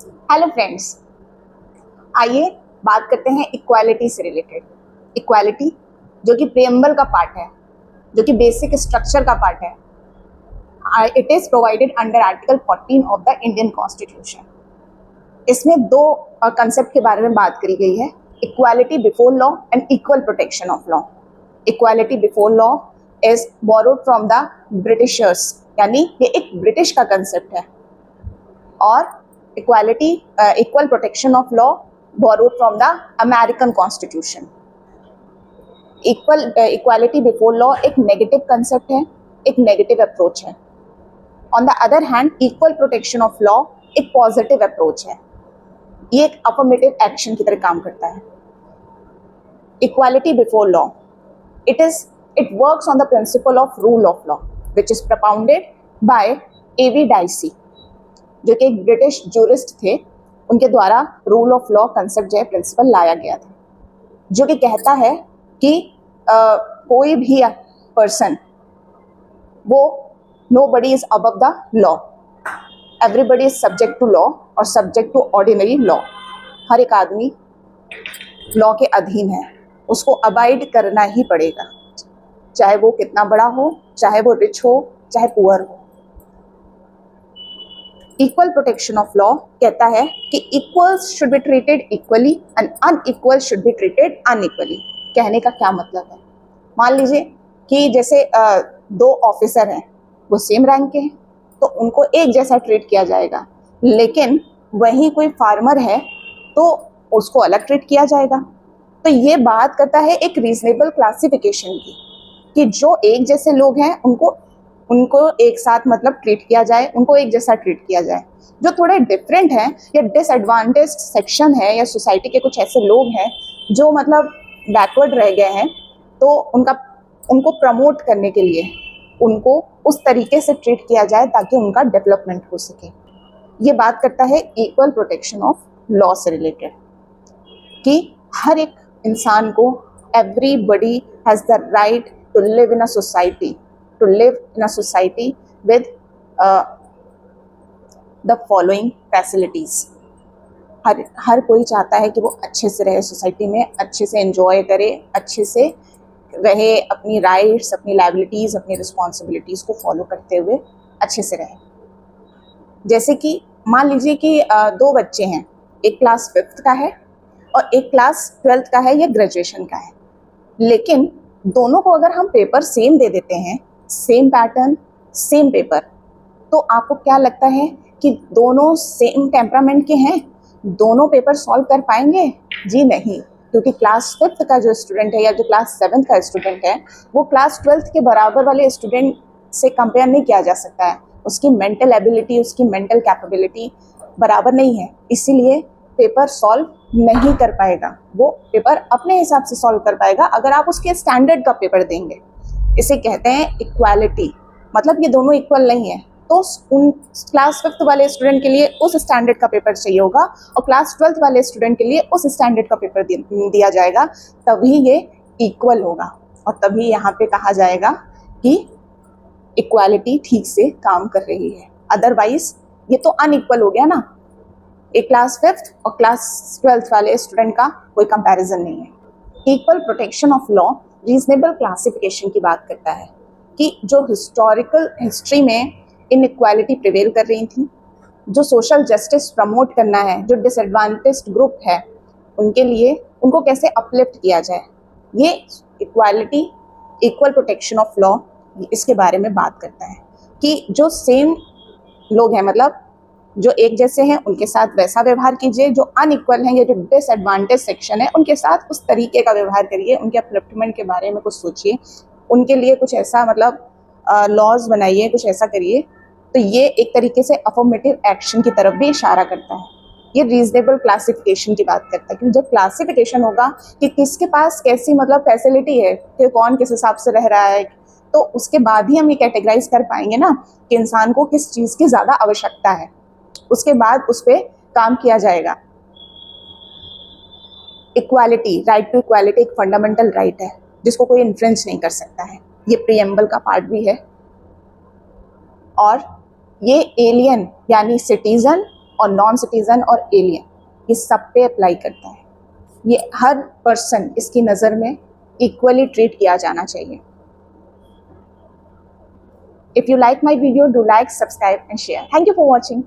Hello friends, आइए बात करते हैं इक्वालिटी से रिलेटेड। इक्वालिटी जो कि प्रियम्बल का पार्ट है, जो कि बेसिक स्ट्रक्चर का पार्ट है, it is provided under article 14 of the Indian constitution. इसमें दो कंसेप्ट के बारे में बात करी गई है, equality before law and equal protection of law. Equality before law is borrowed from the Britishers, यानी ये एक ब्रिटिश का कंसेप्ट है, और equality equal protection of law borrowed from the American Constitution। Equality before law एक negative concept है, एक negative approach है। On the other hand equal protection of law एक पॉजिटिव अप्रोच है, ये एक अफर्मेटिव एक्शन की तरह काम करता है। Equality before law it works on the principle of rule of law which is propounded by A.V. Dicey, जो कि एक ब्रिटिश जूरिस्ट थे। उनके द्वारा रूल ऑफ लॉ कंसेप्ट जो है प्रिंसिपल लाया गया था, जो कि कहता है कि कोई भी पर्सन, वो nobody is above the law, everybody is subject to law और सब्जेक्ट टू ऑर्डिनरी लॉ। हर एक आदमी लॉ के अधीन है, उसको अबाइड करना ही पड़ेगा, चाहे वो कितना बड़ा हो, चाहे वो रिच हो, चाहे पुअर हो। इक्वल प्रोटेक्शन ऑफ लॉ कहता है कि equals should be treated equally and unequal should be treated unequally. कहने का क्या मतलब है, मान लीजिए कि जैसे दो ऑफिसर हैं, वो सेम रैंक के हैं, तो उनको एक जैसा ट्रीट किया जाएगा, लेकिन वहीं कोई फार्मर है तो उसको अलग ट्रीट किया जाएगा। तो ये बात करता है एक रीजनेबल क्लासिफिकेशन की, कि जो एक जैसे लोग हैं उनको एक साथ मतलब ट्रीट किया जाए, उनको एक जैसा ट्रीट किया जाए। जो थोड़े डिफरेंट हैं या डिसएडवांटेज्ड सेक्शन है या सोसाइटी के कुछ ऐसे लोग हैं जो मतलब बैकवर्ड रह गए हैं, तो उनको प्रमोट करने के लिए उनको उस तरीके से ट्रीट किया जाए ताकि उनका डेवलपमेंट हो सके। ये बात करता है इक्वल प्रोटेक्शन ऑफ लॉ से रिलेटेड, कि हर एक इंसान को, everybody has the right to live in a society, to live in a society with the following facilities। हर कोई चाहता है कि वो अच्छे से रहे सोसाइटी में, अच्छे से एंजॉय करे, अच्छे से रहे, अपनी राइट्स, अपनी लायबिलिटीज़, अपनी रिस्पॉन्सिबिलिटीज़ को फॉलो करते हुए अच्छे से रहे। जैसे कि मान लीजिए कि दो बच्चे हैं, एक क्लास 5th का है और एक क्लास 12th का है या ग्रेजुएशन का है, लेकिन दोनों को अगर हम पेपर सेम दे देते हैं, सेम पैटर्न, सेम पेपर, तो आपको क्या लगता है कि दोनों सेम टेम्परामेंट के हैं, दोनों पेपर सॉल्व कर पाएंगे? जी नहीं, क्योंकि क्लास 5th का जो स्टूडेंट है या जो क्लास 7th का स्टूडेंट है, वो क्लास 12th के बराबर वाले स्टूडेंट से कंपेयर नहीं किया जा सकता है। उसकी मेंटल एबिलिटी, उसकी मेंटल कैपेबिलिटी बराबर नहीं है, इसीलिए पेपर सॉल्व नहीं कर पाएगा। वो पेपर अपने हिसाब से सॉल्व कर पाएगा अगर आप उसके स्टैंडर्ड का पेपर देंगे। इसे कहते हैं इक्वालिटी। मतलब ये दोनों इक्वल नहीं है, तो उन क्लास 5th वाले स्टूडेंट के लिए उस स्टैंडर्ड का पेपर चाहिए होगा और क्लास 12th वाले स्टूडेंट के लिए उस स्टैंडर्ड का पेपर दिया जाएगा, तभी ये इक्वल होगा और तभी यहाँ पे कहा जाएगा कि इक्वालिटी ठीक से काम कर रही है। अदरवाइज ये तो अनइक्वल हो गया ना, एक क्लास 5th और क्लास 12th वाले स्टूडेंट का कोई कंपैरिजन नहीं है। Equal protection of law reasonable classification की बात करता है कि जो हिस्टोरिकल हिस्ट्री में इनइक्वालिटी प्रिवेल कर रही थी, जो सोशल जस्टिस प्रमोट करना है, जो डिसएडवांटेज्ड ग्रुप है, उनके लिए उनको कैसे अपलिफ्ट किया जाए, ये equality, equal protection of law इसके बारे में बात करता है। कि जो सेम लोग हैं, मतलब जो एक जैसे हैं, उनके साथ वैसा व्यवहार कीजिए, जो अनइक्वल हैं या जो डिसएडवांटेज सेक्शन है, उनके साथ उस तरीके का व्यवहार करिए, उनके अपलिफ्टमेंट के बारे में कुछ सोचिए, उनके लिए कुछ ऐसा मतलब लॉज बनाइए, कुछ ऐसा करिए। तो ये एक तरीके से अफर्मेटिव एक्शन की तरफ भी इशारा करता है। ये रीजनेबल क्लासिफिकेशन की बात करता है, क्योंकि जब क्लासिफिकेशन होगा कि किसके पास कैसी मतलब फैसिलिटी है, कि कौन किस हिसाब से रह रहा है, तो उसके बाद ही हम ये कैटेगराइज कर पाएंगे ना कि इंसान को किस चीज़ की ज़्यादा आवश्यकता है, उसके बाद उस पर काम किया जाएगा। इक्वालिटी, राइट टू इक्वालिटी एक फंडामेंटल राइट है जिसको कोई इन्फ्रेंच नहीं कर सकता है। ये प्रीएम्बल का पार्ट भी है, और ये एलियन यानी सिटीजन और नॉन सिटीज़न और एलियन, ये सब पे अप्लाई करता है। ये हर पर्सन इसकी नज़र में इक्वली ट्रीट किया जाना चाहिए। If you like my video, do like, subscribe and share. Thank you for watching.